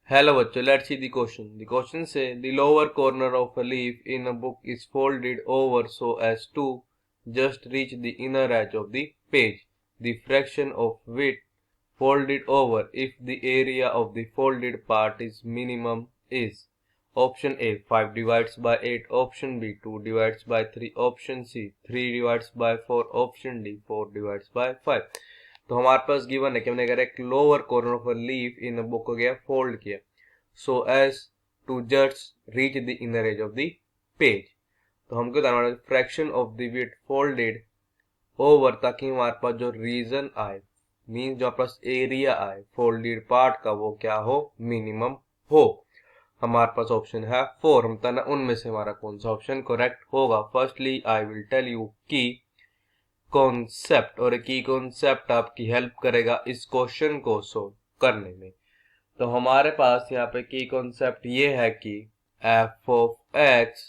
Hello बच्चों, let's see the question. The question say the lower corner of a leaf in a book is folded over so as to just reach the inner edge of the page. The fraction of width folded over if the area of the folded part is minimum is option A 5 divides by 8, option B 2 divides by 3, option C 3 divides by 4, option D 4 divides by 5. तो हमारे पास given है कि हमने अगर एक lower corner of a leaf in a book को गया fold किया so edge to just reach the inner edge of the page. तो हमको बताना fraction of the width folded over, ताकि हमारे पास जो रीजन आए मीन जो हमारे पास एरिया आए फोल्डेड पार्ट का वो क्या हो, मिनिमम हो। हमारे पास ऑप्शन है 4। हम बताना उनमें से हमारा कौन सा ऑप्शन करेक्ट होगा। Firstly I will tell you की कॉन्सेप्ट, और की कॉन्सेप्ट आपकी हेल्प करेगा इस क्वेश्चन को सोल्व करने में। तो हमारे पास यहाँ पे की कॉन्सेप्ट ये है कि F of x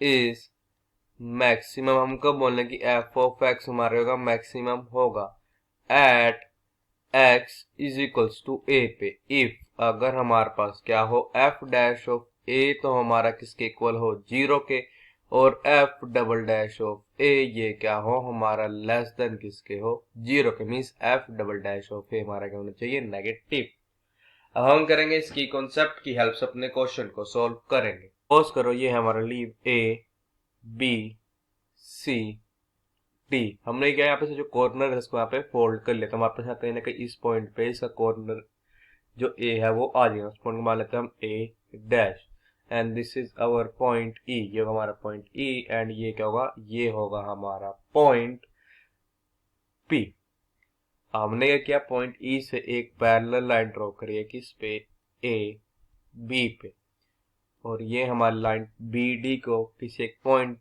is maximum. हम कब बोलने कि एफ ऑफ एक्स हमारे होगा मैक्सिमम होगा at x is equals to a पे। इफ अगर हमारे पास क्या हो एफ डैश ऑफ ए तो हमारा किसके इक्वल हो, 0 के, और एफ डबल डैश ऑफ ए ये क्या हो हमारा लेस देन किसके हो, 0 के। Means f double dash of a हमारा क्या होना चाहिए, नेगेटिव। अब हम करेंगे इसकी कॉन्सेप्ट की हेल्प से अपने क्वेश्चन को सॉल्व करेंगे। सपोज करो ये हमारा leaf A B C D. हमने क्या यहाँ पे से जो कॉर्नर है इसको यहाँ पे फोल्ड कर लिया, तो हमारे पास कहीं ना कहीं इस पॉइंट पे इसका कॉर्नर जो ए है वो आ जाएगा। उस पॉइंट को मान लेते हैं हम a dash, and this is our point e. ये होगा हमारा पॉइंट ई, एंड ये क्या होगा, ये होगा हमारा पॉइंट पी। हमने क्या किया, पॉइंट ई से एक पैरेलल लाइन ड्रॉ करी है किस पे, ए बी पे, और ये हमारी लाइन बी डी को किसी एक पॉइंट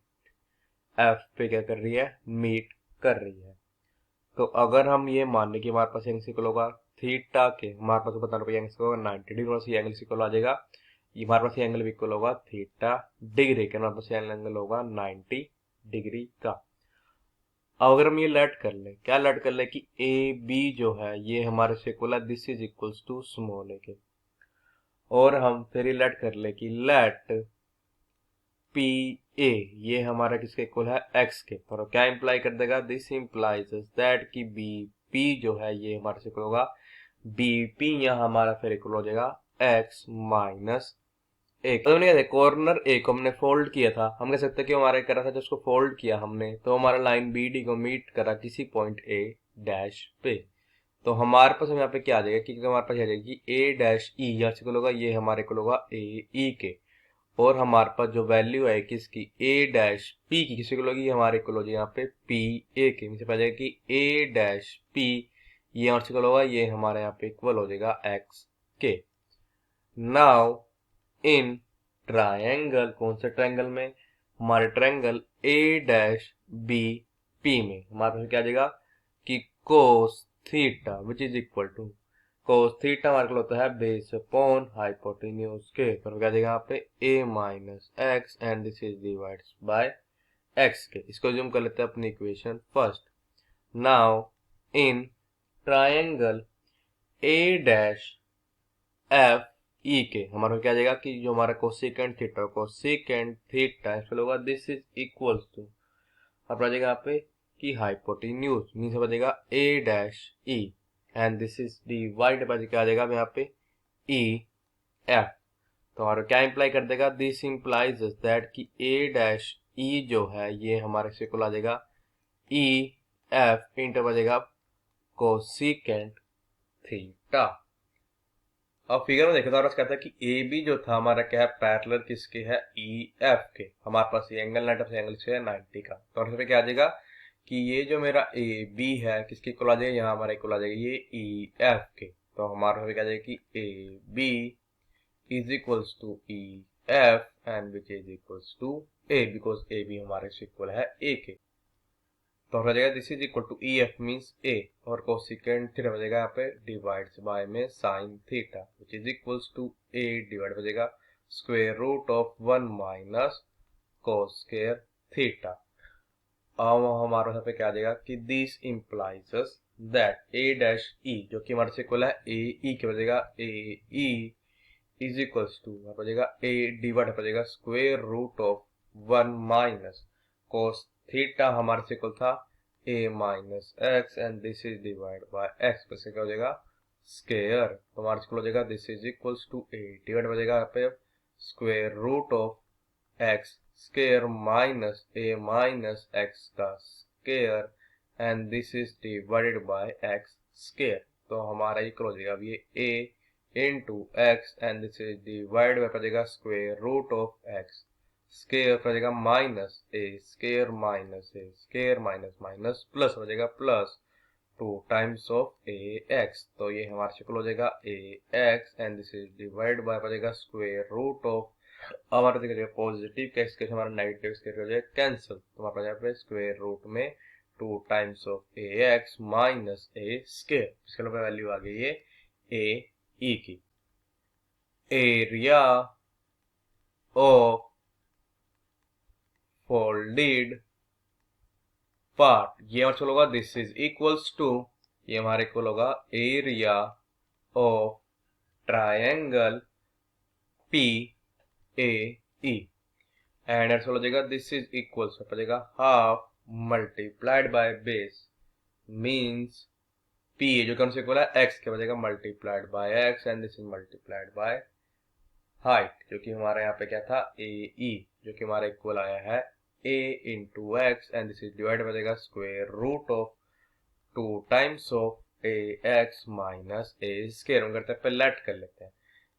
एफ पे क्या कर रही है, मीट कर रही है। तो अगर हम ये मान लें कि हमारे पास एंगल इक्वल होगा थीटा के, हमारे पास बताना पड़ेगा एंगल होगा 90 डिग्री, और एंगल इक्वल आ जाएगा, ये हमारे पास एंगल इक्वल होगा थीटा डिग्री के, हमारे पास एंगल होगा 90 डिग्री का। अब अगर हम ये लेट कर ले, क्या लेट कर ले कि ए बी जो है ये हमारे से इक्वल है, this is equals to small a के, और हम फिर ये लेट कर ले कि लेट पी ए ये हमारा किसके इक्वल है, एक्स के। और क्या इंप्लाई कर देगा, दिस इंप्लाइज दैट कि बी पी जो है ये हमारे से इक्वल होगा डी पी, यहाँ हमारा फिर इक्वल हो जाएगा एक्स माइनस एक। तो हमने कॉर्नर ए को हमने फोल्ड किया था, हम कह सकते हैं कि हमारा करा था जिसको फोल्ड किया हमने, तो हमारा लाइन बी डी को मीट करा किसी पॉइंट ए डैश पे। तो हमारे पास हम यहाँ पे क्या आ जाएगा कि हमारे पास आ जाएगा कि ए डैश ई यहाँ से होगा, ये हमारे को होगा ए ई के, और हमारे पास जो वैल्यू है किसकी, ए डैश पी की, किसी को होगी हमारे को हो जाएगा यहाँ पे पी ए के। नीचे पा जाएगा कि ए डैश पी ये और से होगा, ये हमारे यहाँ पे इक्वल हो जाएगा एक्स के। नाउ इन ट्रायंगल, कौन से ट्रायंगल में, हमारे triangle A dash B P में हमारे पास क्या आ जाएगा कि cos theta which is equal to cos theta हमारे को होता है बेस अपॉन हाइपोटेन्यूज के, तो क्या देगा यहाँ पे a minus x, and this is divides bye x के। इसको जूम कर लेते हैं अपनी equation first. Now in triangle a dash F E के हमारा क्या जाएगा कि जो हमारा कोसेकेंट थीटा इसको होगा, दिस इज इक्वल्स टू अब आ जाएगा यहाँ पे कि हाइपोटेन्यूज मीन्स हो जाएगा a dash E, and this is divide bye क्या आ जाएगा यहाँ पे ई एफ। तो और क्या इंप्लाई कर देगा, दिस इंप्लाइज दैट कि ए डैश ई जो है ये हमारे से इक्वल आ जाएगा ई एफ इंटू बजेगा कोसेकेंट थीटा। अब फिगर में देखो तो कहता है कि ए बी जो था हमारा क्या है, पैरेलल किसके है, ई एफ के। हमारे पास ये एंगल 90 एंगल से है 90 का, तो और क्या आ जाएगा कि ये जो मेरा ए बी है किसके इक्वल आ जाएगा, यहाँ हमारा इक्वल आ जाएगा ये ई एफ के। तो हमारा क्या आ जाएगा कि a b is equals to e f and which is equals to a, because a b हमारे से इक्वल है ए के। तो हो जाएगा this is equal to e f means a, और कोसेकेंट थीटा हो जाएगा यहाँ पे डिवाइड्स बाय में sine theta which is equals to a divide हो जाएगा square root of 1 minus cos square theta. अब हमारे यहाँ पे क्या आ जाएगा कि this implies that A dash ई जो कि हमारे से इक्वल है ए ई के बजेगा a e is equals to यहाँ पर बजेगा ए डिवाइड हो जाएगा square root of 1 minus cos theta हमारे से इक्वल था a minus x and this is divide by x पर से क्या हो जाएगा स्क्वायर। तो हमारे से हो जाएगा this is equals to a divide हो जाएगा यहाँ पे square root of x square minus a minus x का square and this is divided by x square. तो हमारा इक्वल हो जाएगा अब ये ए into x and this is divided by पड़ेगा square root of x square पड़ेगा minus a square minus minus plus हो जाएगा plus 2 times of ax। तो ये हमारा शक्ल हो जाएगा ax and this is divided by पड़ेगा square root of हमारा देखिए पॉजिटिव का इसके हमारा नेगेटिव इसके हो जाएगा कैंसिल। तो हमारे यहाँ पे स्क्वायर रूट में 2 times of ax minus a square इसके वैल्यू आ गई है a ई की। एरिया ऑफ फोल्डेड पार्ट ये हमारे चलो होगा दिस इज इक्वल्स टू ये हमारे इक्वल होगा area of triangle P A E and हो जाएगा दिस इज इक्वल्स हो जाएगा half multiplied by base means P जो कौन से इक्वल है x के बजेगा multiplied by x and this is multiplied by height जो कि हमारा यहाँ पे क्या था ए ई जो कि हमारा इक्वल आया है a into x and this is divide बजेगा square root of 2 times of a x minus a square. हम करते हैं पहले लेट कर लेते हैं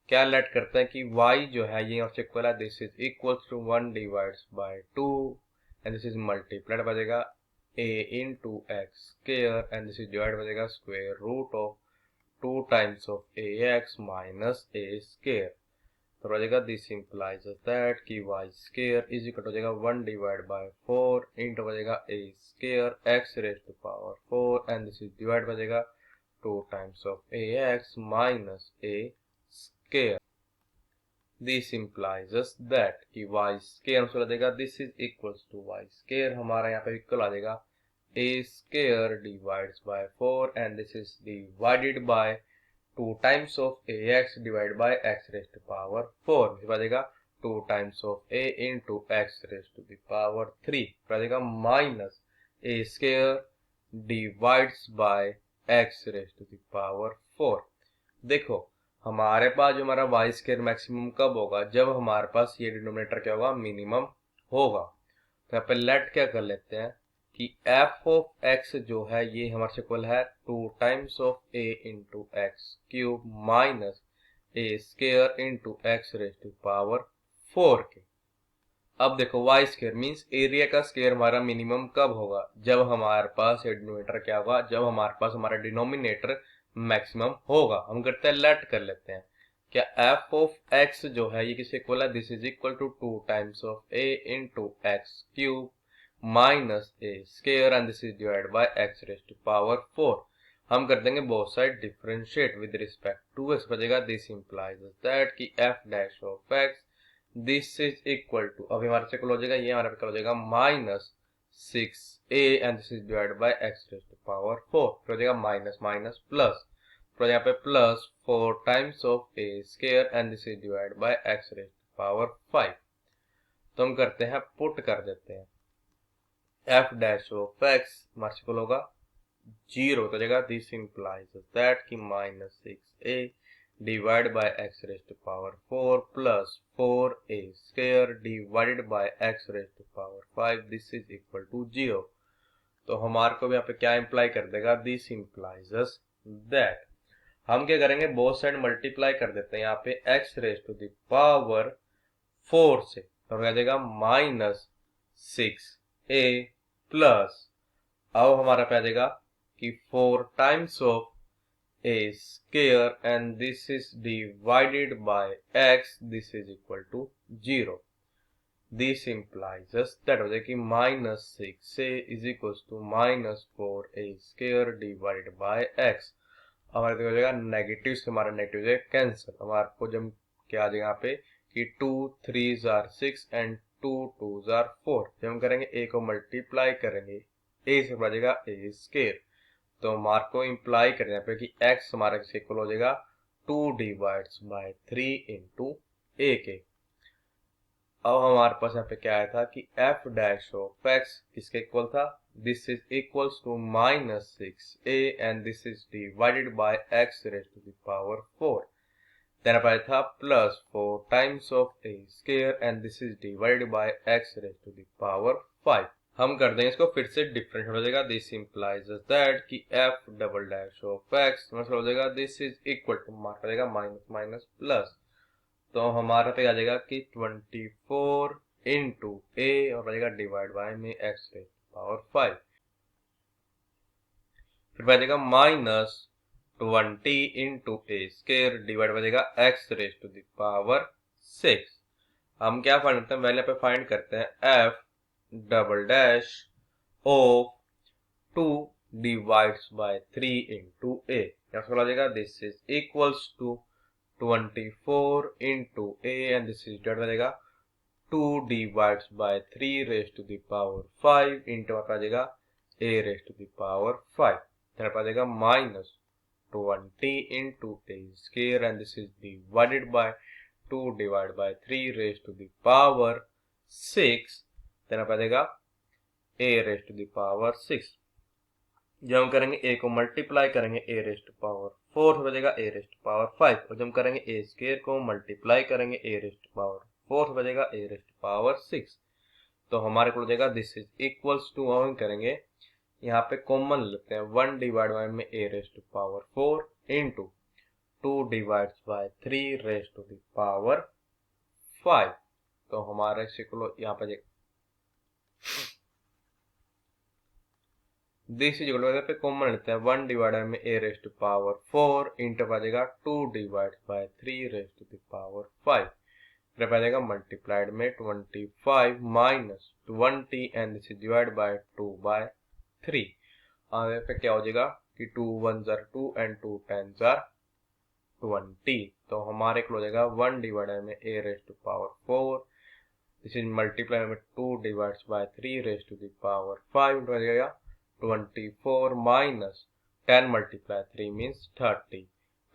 क्या लेट करते हैं कि y जो है ये यहाँ इक्वल है this is equal to 1 divides by 2 and this is multiplied बजेगा a into x square and this is divided by the square root of 2 times of ax minus a square। तो हो जाएगा this implies that कि y square is equal to हो जाएगा 1 divided by 4 into हो जाएगा a square x raised to power 4 and this is divided by जाएगा 2 times of ax minus a square। This implies us that कि y square हमसे हो जाएगा this is equals to y square हमारा यहाँ पे इक्वल आ जाएगा a square divides by 4 and this is divided by 2 times of ax divided by x raised to power 4 आ जाएगा 2 times of a into x raised to the power 3 आ जाएगा minus a square divides by x raised to the power 4। देखो हमारे पास जो हमारा y square maximum कब होगा जब हमारे पास ये डिनोमिनेटर क्या होगा मिनिमम होगा। तो यहाँ पे लेट क्या कर लेते हैं कि f ऑफ x जो है ये हमारे से इक्वल है 2 times of a into x cube minus a square into x raise to power 4 के। अब देखो y स्क्वायर मीन्स एरिया का स्क्वायर हमारा मिनिमम कब होगा जब हमारे पास डिनोमिनेटर क्या होगा जब हमारे पास हमारा डिनोमिनेटर मैक्सिमम होगा। हम करते हैं लेट कर लेते हैं क्या f ऑफ x जो है ये किससे इक्वल है this is equal to 2 times of a into x cube minus a square and this is divide by x raise to power 4। हम कर देंगे both side differentiate with respect to x बचेगा this implies that कि f dash of x this is equal to अभी हमारे से हो जाएगा ये हमारे पे हो जाएगा minus 6a and this is divide by x raise to power 4 हो जाएगा माइनस माइनस प्लस तो यहाँ पे plus 4 times of a square and this is divide by x raise to power 5। तो हम करते हैं पुट कर देते हैं f डैश ऑफ x हमारे से होगा 0 तो जाएगा दिस इंप्लाइज दैट कि minus 6a divide by x raise to power 4 plus 4a square divided by x raise to power 5 this is equal to 0। तो हमारे को भी यहाँ पे क्या इंप्लाई कर देगा दिस इंप्लाइज दैट हम क्या करेंगे बोथ साइड मल्टीप्लाई कर देते हैं यहाँ पे x raise to the power 4 से तो क्या जाएगा माइनस 6a प्लस अब हमारा पे आ जाएगा कि 4 times of a square and this is divided by x this is equal to 0। This implies that हो जाएगा कि minus 6a is equal to minus 4a square divided by x। हमारे हो जाएगा नेगेटिव से हमारा नेगेटिव हो जाएगा कैंसिल हमारे को जब क्या आ जाएगा यहाँ पे कि 2 3 आर 6 एंड 2 2 आर 4 जब हम करेंगे a को मल्टीप्लाई करेंगे a से बचेगा a स्क्वायर तो हमारे को इम्प्लाई करने पे कि x हमारा किसके इक्वल हो जाएगा 2 डिवाइड्स बाय 3 इंटू a के। अब हमारे पास यहाँ पे क्या आया था कि f डैश ऑफ x किसके इक्वल था, this is equals to -6a and this is divided by x raise to the power 4। Then अब आया था +4 times of a square and this is divided by x raise to the power 5। हम कर देंगे इसको फिर से डिफरेंशिएट हो जाएगा, दिस इंप्लाइज दैट कि f double dash of x मतलब हो जाएगा this is equal to mark हो जाएगा माइनस माइनस प्लस, तो हमारा पे आ जाएगा कि 24 इंटू ए और आ जाएगा डिवाइड बाय में x रेज पावर 5, फिर आ जाएगा -20 इंटू ए स्क्वायर डिवाइड हो जाएगा x raise to the power 6। हम क्या फाइंड करते हैं, पहले पे फाइंड करते हैं f double dash of 2 divides by 3 into a, क्या आ जाएगा this is equals to 24 into a and this is divide हो जाएगा 2 divides by 3 raise to the power 5 into आ जाएगा a raise to the power 5, फिर आ जाएगा -20 into a square and this is divided by 2 divide by 3 raise to the power 6, then आ जाएगा a raise to the power 6। जब हम करेंगे a को मल्टीप्लाई करेंगे a रेज टू पावर 4 हो जाएगा a रेज टू पावर 5, और जब हम करेंगे a स्क्वायर को मल्टीप्लाई करेंगे a रेज टू पावर 4 हो जाएगा a रेज टू पावर 6, तो हमारे को हो जाएगा दिस इज इक्वल्स टू, हम करेंगे यहाँ पे कॉमन लेते हैं 1 डिवाइड बाय में a raise to power 4 into 2 divides by 3 raise to the power 5, तो हमारे इक्वल यहाँ पे दिस इज इक्वल पे कॉमन लेते हैं 1 डिवाइड में a raise to power 4 into आ जाएगा 2 divide by 3 raise to the power 5, फिर आ जाएगा मल्टीप्लाइड में 25 minus 20 and this is divide by 2 by 3, आगे पे क्या हो जाएगा कि 2 1 जार 2 एंड 2 10 जार 20, तो हमारे को हो जाएगा 1 डिवाइड में a raise to power 4 this is multiply में 2 divides by 3 raise to the power 5 into आ जाएगा 24 माइनस 10 मल्टीप्लाई 3 मीन्स 30,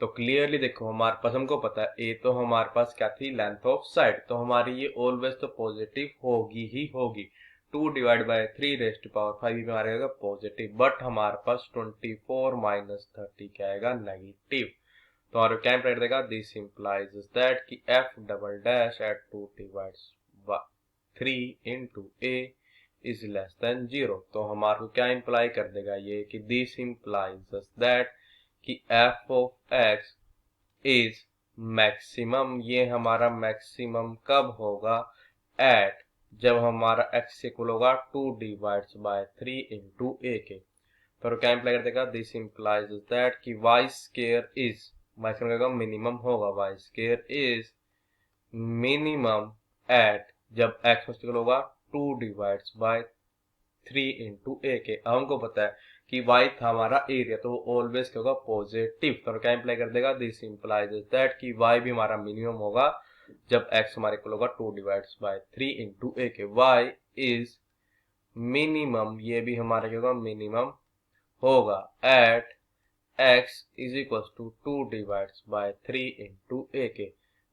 तो क्लियरली देखो हमारे पास हमको पता है a तो हमारे पास क्या थी लेंथ ऑफ साइड, तो हमारी ये ऑलवेज तो पॉजिटिव होगी ही होगी, 2 divide by 3 raise to power 5 में आएगा पॉजिटिव, बट हमारे पास 24 माइनस 30 क्या आएगा नेगेटिव, तो हमारे क्या इंप्लाई देगा दिस इंप्लाइज दैट कि f double dash at 2 divides by 3 into a is less than 0, तो हमारे को क्या इंप्लाई कर देगा ये कि दिस इंप्लाइज दैट कि f of x is maximum, ये हमारा मैक्सिमम कब होगा एट जब हमारा x इक्वल होगा 2 डिवाइड्स बाय 3 इंटू a के, तो क्या इंप्लाई कर देगा दिस इंप्लाइज दैट कि y स्क्वायर इज मिनिमम होगा, y square is minimum at जब x इक्वल होगा 2 डिवाइड्स बाय 3 इंटू a के। हमको पता है कि y था हमारा एरिया, तो वो ऑलवेज क्या होगा पॉजिटिव, तो क्या इंप्लाई कर देगा दिस इंप्लाइज दैट कि y भी हमारा मिनिमम होगा जब x हमारे इक्वल होगा 2 डिवाइड्स बाय 3 इंटू a के, y इज मिनिमम, ये भी हमारा क्या होगा मिनिमम होगा at x is equal to 2 divides by 3 into a के,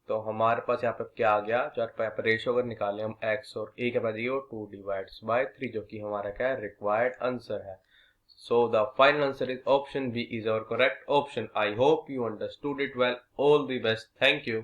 तो हमारे पास यहाँ पे क्या आ गया, जो यहाँ पे रेशियो अगर निकालें हम x और a के पास ये 2 डिवाइड्स बाय 3, जो कि हमारा क्या है रिक्वायर्ड आंसर है। So the final answer is option B is our correct option. I hope you understood it well. All the best. Thank you.